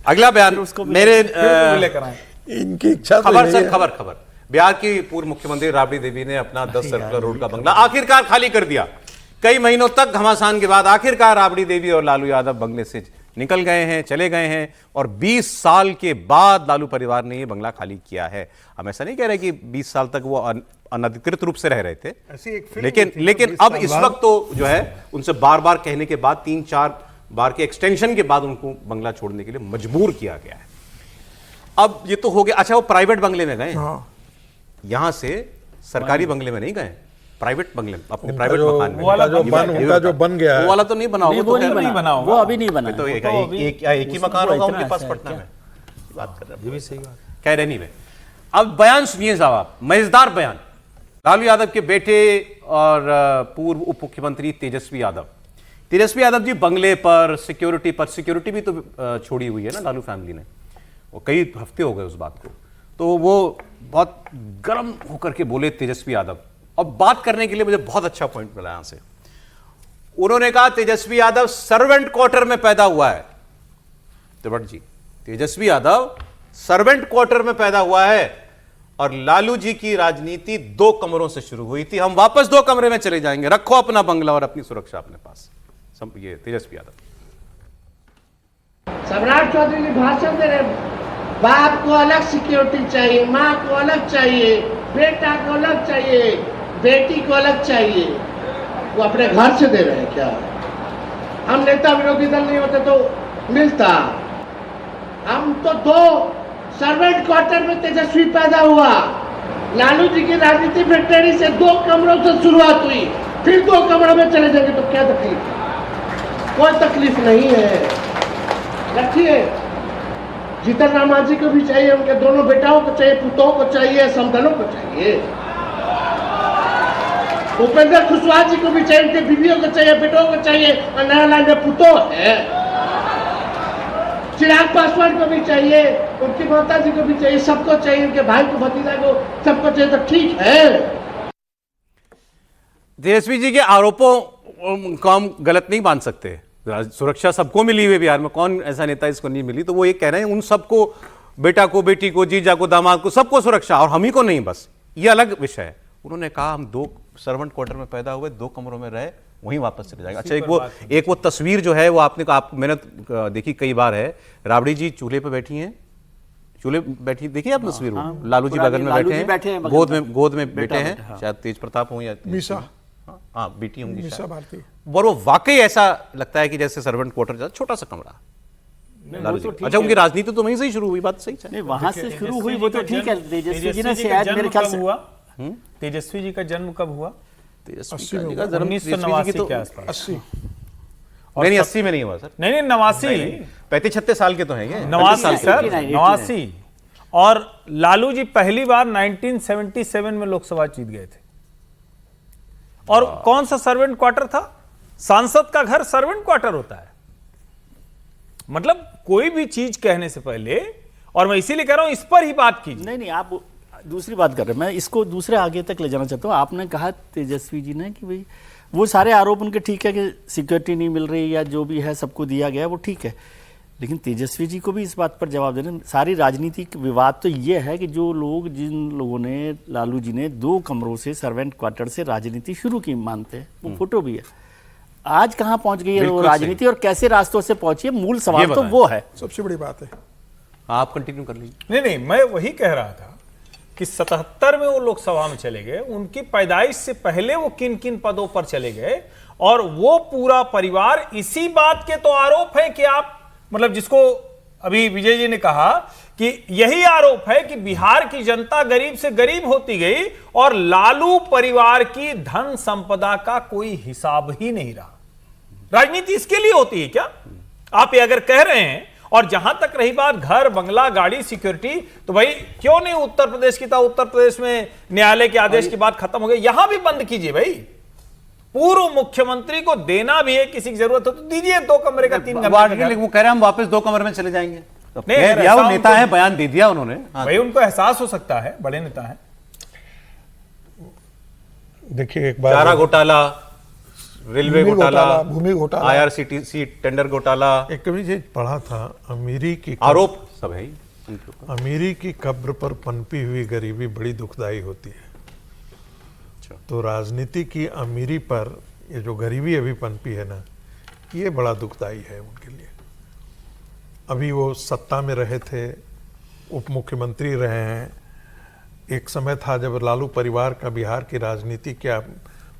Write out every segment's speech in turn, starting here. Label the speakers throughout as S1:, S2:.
S1: अगला बयान मेरे
S2: इनकी इच्छा
S1: खबर सर, खबर बिहार की पूर्व मुख्यमंत्री राबड़ी देवी ने अपना 10 सर्कुलर रोड का बंगला आखिरकार खाली कर दिया। कई महीनों तक घमासान के बाद आखिरकार राबड़ी देवी और लालू यादव बंगले से निकल गए हैं, चले गए हैं, और 20 साल के बाद लालू परिवार ने यह बंगला खाली किया है। हम ऐसा नहीं कह रहे कि 20 साल तक वो अनधिकृत रूप से रह रहे थे, लेकिन अब इस वक्त तो जो है उनसे बार बार कहने के बाद 3-4 बार के एक्सटेंशन के बाद उनको बंगला छोड़ने के लिए मजबूर किया गया है। अब ये तो हो गया। अच्छा, वो प्राइवेट बंगले में गए, यहां से सरकारी बंगले में नहीं गए, प्राइवेट बंगले, अपने प्राइवेट मकान में।
S2: उनका जो बन गया है
S1: वो वाला तो नहीं बना होगा,
S3: वो अभी नहीं बना,
S1: तो एक ही मकान होगा उनके पास पटना में। बात कर रहे हैं, कह रहे नहीं में। अब बयान सुनिए साहब आप, मजेदार बयान। लालू यादव के बेटे और पूर्व उप मुख्यमंत्री तेजस्वी यादव जी बंगले पर सिक्योरिटी भी तो छोड़ी हुई है ना लालू फैमिली ने, वो कई हफ्ते हो गए उस बात को। तो वो बहुत गर्म होकर के बोले तेजस्वी यादव। अब बात करने के लिए मुझे बहुत अच्छा पॉइंट मिला यहां से। उन्होंने कहा तेजस्वी यादव सर्वेंट क्वार्टर में पैदा हुआ है। त्रिभट जी, तेजस्वी यादव सर्वेंट क्वार्टर में पैदा हुआ है और लालू जी की राजनीति 2 कमरों से शुरू हुई थी। हम वापस 2 कमरे में चले जाएंगे, रखो अपना बंगला और अपनी सुरक्षा अपने पास। ये तेजस्वी यादव।
S4: सम्राट चौधरी ने भाषण दे रहे, बाप को अलग सिक्योरिटी चाहिए, माँ को अलग चाहिए, बेटा को अलग चाहिए, बेटी को अलग चाहिए। वो अपने घर से दे रहे हैं क्या? हम नेता विरोधी दल नहीं होते तो मिलता। हम तो 2 सर्वेंट क्वार्टर में तेजस्वी पैदा हुआ। लालू जी की राजनीति फैक्ट्री से 2 कमरों से शुरुआत हुई, फिर 2 कमरों में चले जाएंगे तो क्या तकलीफ? कोई तकलीफ नहीं है। रखिए, जीतन राम मांझी को भी चाहिए, उनके दोनों बेटाओं को चाहिए, पुतों को चाहिए, समधनों को चाहिए। उपेंद्र कुशवाहा जी को भी चाहिए, उनके बीवियों को चाहिए, बेटों को चाहिए, और नया लाइन में पुतों है। चिराग पासवान को भी चाहिए, उनकी माता जी को भी चाहिए, सबको चाहिए, उनके भाई को, भतीजा को, सबको चाहिए, तो ठीक है।
S1: तेजस्वी जी के आरोपों को हम गलत नहीं मान सकते। सुरक्षा सबको मिली हुई बिहार में, कौन ऐसा नेता इसको नहीं मिली? तो वो ये कह रहे हैं उन सबको, बेटा को, बेटी को, जीजा को, दामाद को, सबको सुरक्षा, और हम ही को नहीं, बस ये अलग विषय है। उन्होंने कहा हम 2 सर्वेंट क्वार्टर में पैदा हुए, 2 कमरों में रहे, वहीं वापस चले जाएगा। अच्छा, एक वो तस्वीर जो है वो मैंने देखी कई बार है, राबड़ी जी चूल्हे पे बैठी हैं, बैठी, देखिए आप तस्वीर, लालू जी बगल में बैठे हैं, गोद में बैठे हैं, शायद तेज प्रताप हो या हाँ बेटी होंगी शायद। और वो वाकई ऐसा लगता है कि जैसे सर्वेंट क्वार्टर, छोटा सा कमरा।
S3: तो
S1: अच्छा, उनकी राजनीति तो वहीं से ही शुरू हुई, बात सही है।
S3: वहां से शुरू हुई, वो तो ठीक है। तेजस्वी जी ने शायद मेरे ख्याल से
S5: हुआ, तेजस्वी जी का जन्म कब हुआ?
S1: तेजस्वी जी का जन्म
S5: 1989 के आसपास।
S2: 80
S1: नहीं, 80 में नहीं हुआ सर।
S5: नहीं, 89,
S1: 35-36 साल के तो हैं ये।
S5: 89 सर, 89। और लालू जी पहली बार 1977 में लोकसभा जीत गए थे। और कौन सा सर्वेंट क्वार्टर था? सांसद का घर सर्वेंट क्वार्टर होता है। मतलब कोई भी चीज कहने से पहले, और मैं इसीलिए कह रहा हूं इस पर ही बात कीजिए।
S3: नहीं, आप दूसरी बात कर रहे हैं, मैं इसको दूसरे आगे तक ले जाना चाहता हूं। आपने कहा तेजस्वी जी ने कि भाई वो सारे आरोप उनके ठीक है कि सिक्योरिटी नहीं मिल रही या जो भी है सबको दिया गया, वो ठीक है, लेकिन तेजस्वी जी को भी इस बात पर जवाब देना। सारी राजनीतिक विवाद तो ये है कि जो लोग, जिन लोगों ने, लालू जी ने 2 कमरों से, सर्वेंट क्वार्टर से राजनीति शुरू की मानते हैं, वो फोटो भी है। आज कहां पहुंच गई है वो राजनीति और कैसे रास्तों से पहुंची है? मूल सवाल तो वो है,
S2: सबसे बड़ी बात है।
S1: आप कंटिन्यू कर लीजिए।
S5: नहीं, मैं वही कह रहा था कि 77 में वो लोकसभा में चले गए, उनकी पैदाइश से पहले वो किन किन पदों पर चले गए, और वो पूरा परिवार, इसी बात के तो आरोप है कि आप, मतलब जिसको अभी विजय जी ने कहा कि यही आरोप है कि बिहार की जनता गरीब से गरीब होती गई और लालू परिवार की धन संपदा का कोई हिसाब ही नहीं रहा। राजनीति इसके लिए होती है क्या? आप ये अगर कह रहे हैं, और जहां तक रही बात घर, बंगला, गाड़ी, सिक्योरिटी, तो भाई क्यों नहीं उत्तर प्रदेश की था? उत्तर प्रदेश में न्यायालय के आदेश की बात खत्म हो गई, यहां भी बंद कीजिए भाई। पूर्व मुख्यमंत्री को देना भी है, किसी की जरूरत हो तो दीजिए 2 कमरे का 3 कमरे।
S1: वो कह रहे हैं हम वापस 2 कमरे में चले जाएंगे।
S5: नहीं,
S1: वो नेता है, बयान दे दिया उन्होंने।
S5: भाई उनको एहसास हो सकता है, बड़े नेता हैं।
S2: देखिए, एक बार
S1: चारा घोटाला, रेलवे
S2: भूमि
S1: घोटाला,
S2: भूमि घोटाला,
S1: IRCTC टेंडर घोटाला,
S2: एक कभी चीज पढ़ा था, अमीरी की
S1: आरोप सब है ही उनके ऊपर।
S2: अमीरी की कब्र पर पनपी हुई गरीबी बड़ी दुखदाई होती है।
S1: अच्छा।
S2: तो राजनीति की अमीरी पर ये जो गरीबी अभी पनपी है ना, ये बड़ा दुखदाई है उनके लिए। अभी वो सत्ता में रहे थे, उप मुख्यमंत्री रहे हैं। एक समय था जब लालू परिवार का बिहार की राजनीति, क्या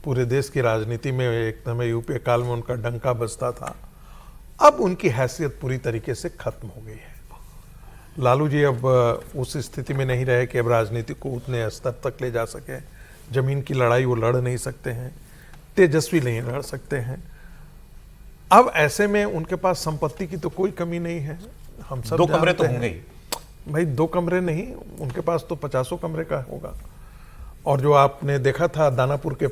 S2: पूरे देश की राजनीति में एक समय यूपीए काल में उनका डंका बजता था। अब उनकी हैसियत पूरी तरीके से खत्म हो गई है। लालू जी अब उस स्थिति में नहीं रहे कि अब राजनीति को उतने स्तर तक ले जा सके। जमीन की लड़ाई वो लड़ नहीं सकते हैं, तेजस्वी नहीं लड़ सकते हैं। अब ऐसे में उनके पास संपत्ति की तो कोई कमी नहीं है। हम सब
S1: 2 कमरे तो
S2: जानते
S1: होंगे
S2: हैं।
S1: ही।
S2: भाई 2 कमरे नहीं, उनके पास तो 50 कमरे का होगा। और जो आपने देखा था दानापुर के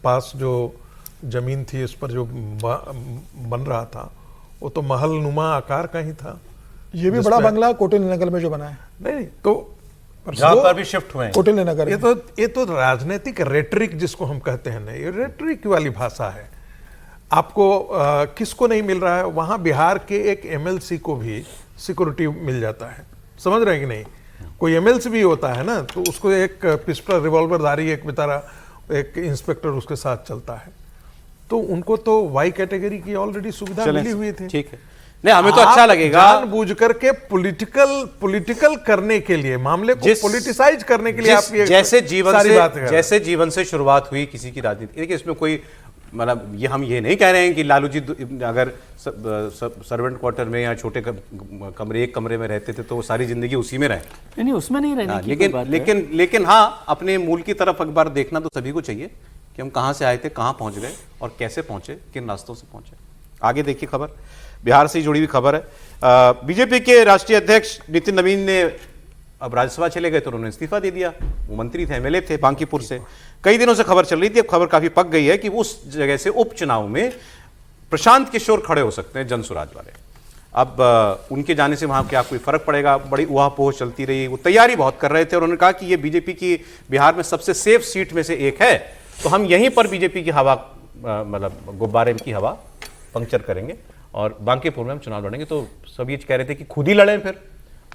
S2: पास जो जमीन थी, उस पर जो बन रहा था, वो तो महल नुमा आकार का ही था।
S6: ये भी बड़ा बंगला कोटिल नगर में जो बना है,
S2: नहीं तो
S1: जहां पर भी शिफ्ट हुए हैं।
S6: कोटिल नगर
S2: ये तो राजनीतिक रेटरिक जिसको हम कहते हैं ना, ये रेटरिक वाली भाषा है। आपको किसको नहीं मिल रहा है? वहां बिहार के एक MLC को भी सिक्योरिटी मिल जाता है, समझ रहे हैं कि नहीं? कोई MLC भी होता है ना, तो उसको एक पिस्टल रिवॉल्वरधारी एक बेचारा एक इंस्पेक्टर उसके साथ चलता है। तो उनको तो वाई कैटेगरी की ऑलरेडी सुविधा मिली हुई थी।
S1: ठीक है, नहीं हमें तो अच्छा लगेगा।
S2: जानबूझ करके पॉलिटिकल करने के लिए, मामले को पॉलिटिसाइज करने के लिए आप ये
S1: जैसे जीवन
S2: सारी
S1: से
S2: बात कर रहे हैं।
S1: जैसे जीवन से शुरुआत हुई किसी की राजनीति, देखिए इसमें कोई मतलब ये हम ये नहीं कह रहे हैं कि लालू जी अगर सर्वेंट क्वार्टर में या छोटे कमरे एक कमरे में रहते थे तो वो सारी जिंदगी उसी में रहे।
S3: नहीं उसमें नहीं रहने की कोई बात है।
S1: लेकिन हाँ, अपने मूल की तरफ एक बार देखना तो सभी को चाहिए कि हम कहाँ से आए थे, कहाँ पहुंच गए और कैसे पहुंचे, किन रास्तों से पहुंचे। आगे देखिए खबर, बिहार से जुड़ी हुई खबर है। बीजेपी के राष्ट्रीय अध्यक्ष नितिन नवीन ने अब राज्यसभा चले गए तो उन्होंने इस्तीफा दे दिया। वो मंत्री थे, MLA थे बांकीपुर से। कई दिनों से खबर चल रही थी, अब खबर काफी पक गई है कि उस जगह से उपचुनाव में प्रशांत किशोर खड़े हो सकते हैं, जनसुराज वाले। अब उनके जाने से वहां क्या कोई फर्क पड़ेगा? बड़ी उहापोह चलती रही, वो तैयारी बहुत कर रहे थे और उन्होंने कहा कि ये बीजेपी की बिहार में सबसे सेफ सीट में से एक है, तो हम यहीं पर बीजेपी की हवा मतलब गुब्बारे की हवा पंक्चर करेंगे और बांकीपुर में हम चुनाव लड़ेंगे। तो सब ये कह रहे थे कि खुद ही लड़ें। फिर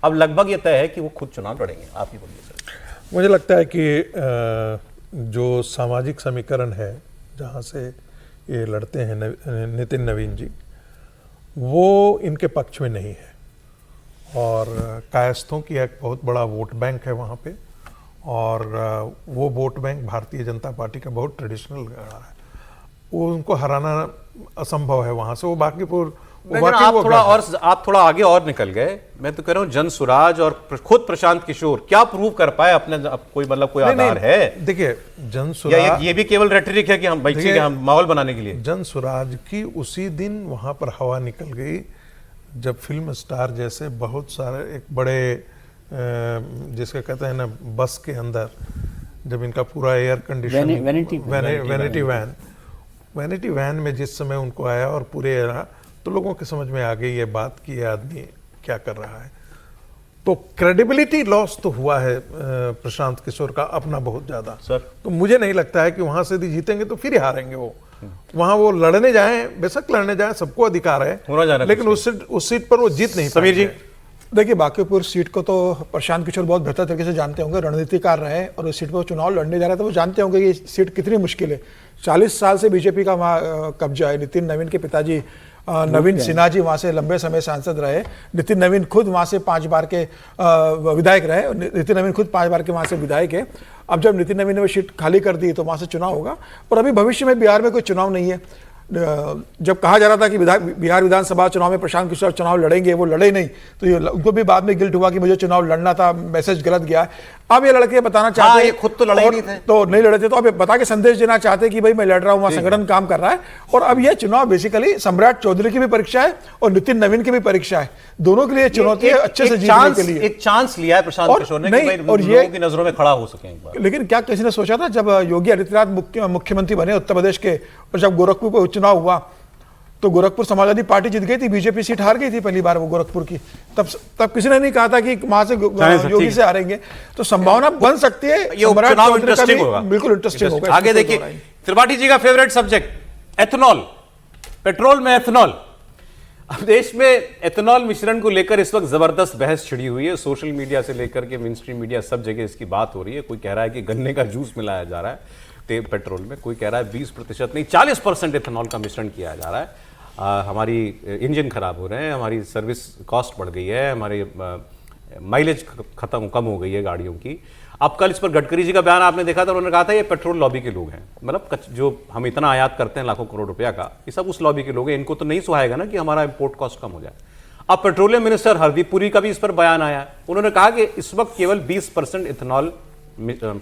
S1: अब लगभग ये तय है कि वो खुद चुनाव लड़ेंगे। आप ही बोलिए सर।
S2: मुझे लगता है कि जो सामाजिक समीकरण है जहाँ से ये लड़ते हैं नितिन नवीन जी, वो इनके पक्ष में नहीं है। और कायस्थों की एक बहुत बड़ा वोट बैंक है वहाँ पे, और वो vote bank Bharatiya Janata party का बहुत ट्रेडिशनल रहा है। वो उनको हराना असंभव है वहाँ से। वो बांकीपुर
S1: आप थोड़ा आगे और निकल गए। मैं तो कह रहा हूँ जनसुराज और खुद प्रशांत किशोर क्या प्रूव कर पाए अपने कोई मतलब कोई आधार है?
S2: देखिए जनसुराज,
S1: या ये भी केवल रेटरिक है कि हम बच्चे के हम माहौल बनाने के लिए।
S2: जनसुराज की उसी दिन वहां पर हवा निकल गई जब फिल्म स्टार जैसे बहुत सारे एक बड़े जिसका कहते हैं ना बस के अंदर जब इनका पूरा एयर कंडीशन वैनिटी वैन में जिस समय उनको आया और पूरे तो लोगों के समझ में आ गई ये बात कि ये आदमी क्या कर रहा है। तो क्रेडिबिलिटी लॉस तो हुआ है प्रशांत किशोर का अपना बहुत ज्यादा
S1: सर।
S2: तो मुझे नहीं लगता है कि वहां से यदि जीतेंगे तो फिर हारेंगे। वो वहां वो लड़ने जाएं, बेशक लड़ने जाएं, सबको अधिकार है, लेकिन उस सीट पर वो जीत नहीं।
S1: समीर जी
S6: देखिए, बांकीपुर सीट को तो प्रशांत किशोर बहुत बेहतर तरीके से जानते होंगे, रणनीतिकार रहे और उस सीट पर चुनाव लड़ने जा रहे थे। वो जानते होंगे कि सीट कितनी मुश्किल है। 40 साल से बीजेपी का वहाँ कब्जा है। नितिन नवीन के पिताजी नवीन सिन्हा जी वहाँ से लंबे समय सांसद रहे। नितिन नवीन खुद वहाँ से 5 बार के विधायक रहे। नितिन नवीन खुद 5 बार के वहाँ से विधायक है। अब जब नितिन नवीन ने वो सीट खाली कर दी तो वहाँ से चुनाव होगा। और अभी भविष्य में बिहार में कोई चुनाव नहीं है। जब कहा जा रहा था कि बिहार विधानसभा चुनाव में प्रशांत किशोर चुनाव लड़ेंगे, वो लड़े नहीं, तो ये उनको भी बाद में गिल्ट हुआ कि मुझे चुनाव लड़ना था, मैसेज गलत गया है। अब ये लड़के बताना चाहते हैं,
S1: खुद तो लड़े नहीं थे,
S6: तो नहीं लड़े थे, तो अब बता के संदेश देना चाहते हैं कि भाई मैं लड़ रहा हूँ, वहाँ संगठन काम कर रहा है। और अब ये चुनाव बेसिकली सम्राट चौधरी की भी परीक्षा है और नितिन नवीन की भी परीक्षा है। दोनों के लिए चुनौती है अच्छे से जीतने के लिए।
S1: एक चांस लिया है प्रशांत किशोर ने कि भाई लोगों की नजरों में खड़ा हो सके एक बार।
S6: लेकिन क्या किसी ने सोचा था जब योगी आदित्यनाथ मुख्यमंत्री बने उत्तर प्रदेश के, और जब गोरखपुर पर उपचुनाव हुआ तो गोरखपुर समाजवादी पार्टी जीत गई थी, बीजेपी सीट हार गई थी पहली बार वो गोरखपुर की। तब किसी ने नहीं कहा था कि वहां से योगी से हारेंगे। तो संभावना बन सकती है।
S1: ये चुनाव इंटरेस्टिंग होगा,
S6: बिल्कुल इंटरेस्टिंग होगा।
S1: आगे देखिए त्रिपाठी जी का फेवरेट सब्जेक्ट एथेनॉल, पेट्रोल में एथेनॉल। अब देश में एथेनॉल मिश्रण को लेकर इस वक्त जबरदस्त बहस छिड़ी हुई है। सोशल मीडिया से लेकर के मेन स्ट्रीम मीडिया सब जगह इसकी बात हो रही है। कोई कह रहा है कि गन्ने का जूस मिलाया जा रहा है तेल पेट्रोल में, कोई कह रहा है 20% नहीं 40% एथेनॉल का मिश्रण किया जा रहा है। हमारी इंजन खराब हो रहे हैं, हमारी सर्विस कॉस्ट बढ़ गई है, हमारी माइलेज कम हो गई है गाड़ियों की। अब कल इस पर गडकरी जी का बयान आपने देखा था, उन्होंने कहा था ये पेट्रोल लॉबी के लोग हैं, मतलब जो हम इतना आयात करते हैं लाखों करोड़ रुपया का, ये सब उस लॉबी के लोग हैं। इनको तो नहीं सुहाएगा ना कि हमारा इंपोर्ट कॉस्ट कम हो जाए। अब पेट्रोलियम मिनिस्टर हरदीप पुरी का भी इस पर बयान आया। उन्होंने कहा कि इस वक्त केवल 20% इथेनॉल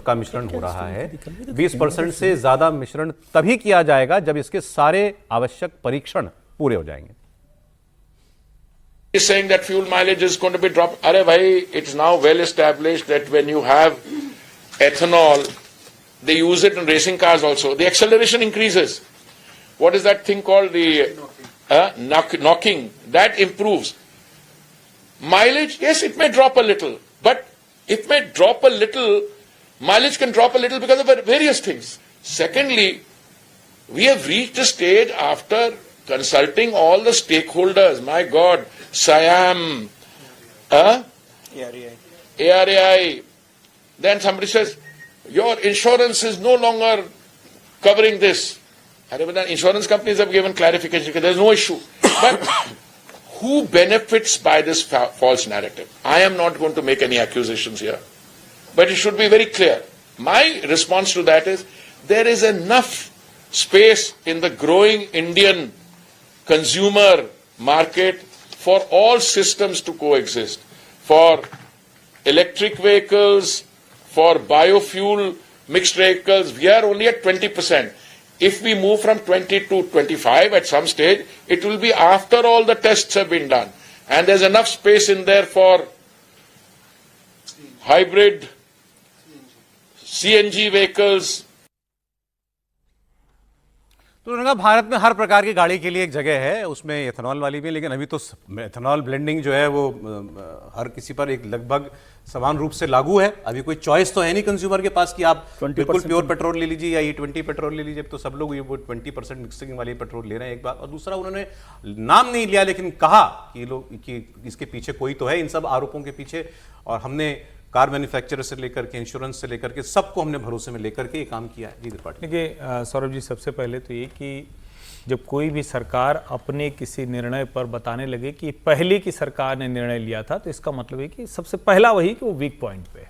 S1: का मिश्रण हो रहा है। 20% से ज्यादा मिश्रण तभी किया जाएगा जब इसके सारे आवश्यक परीक्षण पूरे हो जाएंगे।
S7: Is saying that fuel mileage is going to be dropped. Arey bhai, it's now well established that when you have ethanol, they use it in racing cars also. The acceleration increases. What is that thing called? The knocking. That improves. Mileage, yes, it may drop a little, but it may drop a little. Mileage can drop a little because of various things. Secondly, we have reached a stage after consulting all the stakeholders. My God, SIAM, ARAI. Then somebody says, your insurance is no longer covering this. Insurance companies have given clarification. There's no issue. But who benefits by this false narrative? I am not going to make any accusations here. But it should be very clear. My response to that is, there is enough space in the growing Indian consumer market for all systems to coexist. For electric vehicles, for biofuel mixed vehicles, we are only at 20%. If we move from 20 to 25 at some stage, it will be after all the tests have been done. And there's enough space in there for hybrid, CNG vehicles.
S1: तो उन्होंने कहा भारत में हर प्रकार की गाड़ी के लिए एक जगह है, उसमें एथेनॉल वाली भी, लेकिन अभी तो एथेनॉल ब्लेंडिंग जो है वो हर किसी पर एक लगभग समान रूप से लागू है। अभी कोई चॉइस तो है नहीं कंज्यूमर के पास कि आप बिल्कुल प्योर पेट्रोल ले लीजिए या E20 पेट्रोल ले लीजिए। तो सब लोग ये वो 20% मिक्सिंग वाली पेट्रोल ले रहे हैं, एक बात। और दूसरा, उन्होंने नाम नहीं लिया लेकिन कहा कि लोग कि इसके पीछे कोई तो है, इन सब आरोपों के पीछे। और हमने कार मैन्युफैक्चरर से लेकर के इंश्योरेंस से लेकर के सबको हमने भरोसे में लेकर के ये काम किया है। जी त्रिपाठी।
S5: देखिए सौरभ जी, सबसे पहले तो ये कि जब कोई भी सरकार अपने किसी निर्णय पर बताने लगे कि पहले की सरकार ने निर्णय लिया था, तो इसका मतलब है कि सबसे पहला वही कि वो वीक पॉइंट पे।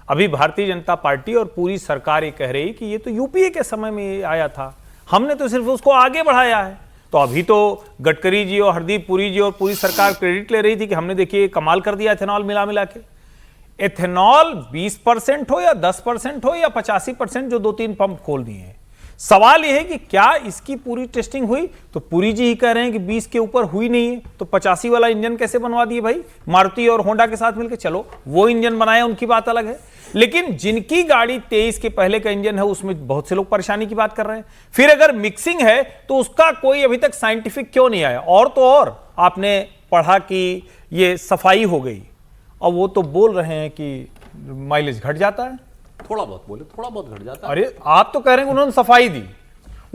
S5: अभी भारतीय जनता पार्टी और पूरी सरकार ये कह रही कि ये तो यूपीए के समय में आया था, हमने तो सिर्फ उसको आगे बढ़ाया है। तो अभी तो गडकरी जी और हरदीप पुरी जी और पूरी सरकार क्रेडिट ले रही थी कि हमने देखिए कमाल कर दिया एथेनॉल मिला के। एथेनॉल 20% हो या 10% हो या 85%, जो 2-3 पंप खोल दिए हैं, सवाल यह है कि क्या इसकी पूरी टेस्टिंग हुई? तो पुरी जी ही कह रहे हैं कि 20 के ऊपर हुई नहीं है, तो 85 वाला इंजन कैसे बनवा दिए भाई मारुति और होंडा के साथ मिलकर? चलो वो इंजन बनाए, उनकी बात अलग है, लेकिन जिनकी गाड़ी 23 के पहले का इंजन है उसमें बहुत से लोग परेशानी की बात कर रहे हैं। फिर अगर मिक्सिंग है तो उसका कोई अभी तक साइंटिफिक क्यों नहीं आया? और तो और आपने पढ़ा कि ये सफाई हो गई, और वो तो बोल रहे हैं कि माइलेज घट जाता है।
S1: थोड़ा बहुत बोले, थोड़ा बहुत घट जाता है।
S5: अरे आप तो कह रहे हैं उन्होंने सफाई दी,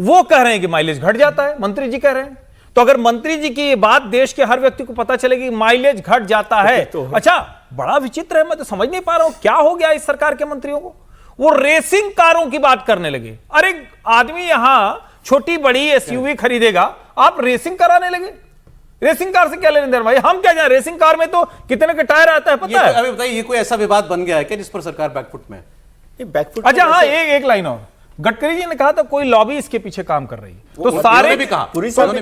S5: वो कह रहे हैं कि माइलेज घट जाता है, मंत्री जी कह रहे हैं। तो अगर मंत्री जी की ये बात देश के हर व्यक्ति को पता चलेगी माइलेज घट जाता है, तो अच्छा बड़ा विचित्र है। मैं तो समझ नहीं पा रहा हूं क्या हो गया इस सरकार के मंत्रियों को। वो रेसिंग कारों की बात करने लगे। अरे आदमी यहां छोटी बड़ी एसयूवी खरीदेगा, आप रेसिंग कराने लगे। रेसिंग कार से क्या लेने देना भाई? हम क्या जाने, रेसिंग कार में तो कितने के टायर आता है पता है?
S1: अभी बताइए, ये कोई ऐसा विवाद बन गया है क्या जिस पर सरकार बैकफुट में है?
S3: बैकफुट।
S5: अच्छा हाँ, एक लाइन और, गडकरी जी ने कहा था कोई लॉबी इसके पीछे काम कर रही है, तो सारे भी कहा, पूरी साहब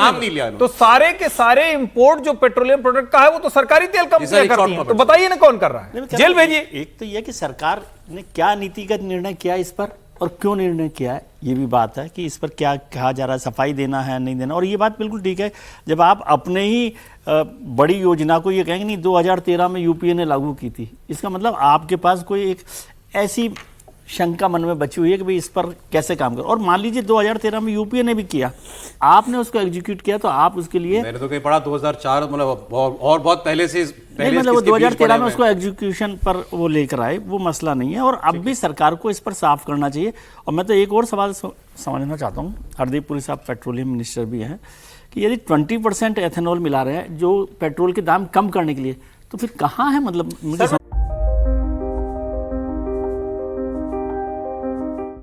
S5: नाम नहीं लिया, तो सारे के सारे इंपोर्ट जो पेट्रोलियम प्रोडक्ट का है वो तो सरकारी तेल कंपनियां करती हैं। तो बताइए ना कौन कर रहा है? जेल भेजिए।
S3: एक तो यह कि सरकार ने क्या नीतिगत निर्णय किया इस पर और क्यों निर्णय किया है, ये भी बात है कि इस पर क्या कहा जा रहा है, सफाई देना है नहीं देना। और ये बात बिल्कुल ठीक है, जब आप अपने ही बड़ी योजना को ये कहेंगे नहीं 2013 में यूपीए ने लागू की थी, इसका मतलब आपके पास कोई एक ऐसी शंका मन में बची हुई है कि भाई इस पर कैसे काम करो। और मान लीजिए 2013 में यूपीए ने भी किया, आपने उसको एग्जीक्यूट किया, तो आप उसके लिए
S1: मैंने तो कहीं पढ़ा 2004 मतलब और बहुत पहले से
S3: नहीं, मतलब वो 2013 में उसको एग्जीक्यूशन पर वो लेकर आए, वो मसला नहीं है। और अब भी सरकार को इस पर साफ करना चाहिए। और मैं तो एक और सवाल समझना चाहता हूँ, हरदीप पुरी साहब पेट्रोलियम मिनिस्टर भी हैं, कि यदि 20% एथेनॉल मिला रहे हैं जो पेट्रोल के दाम कम करने के लिए, तो फिर कहाँ है मतलब मुझे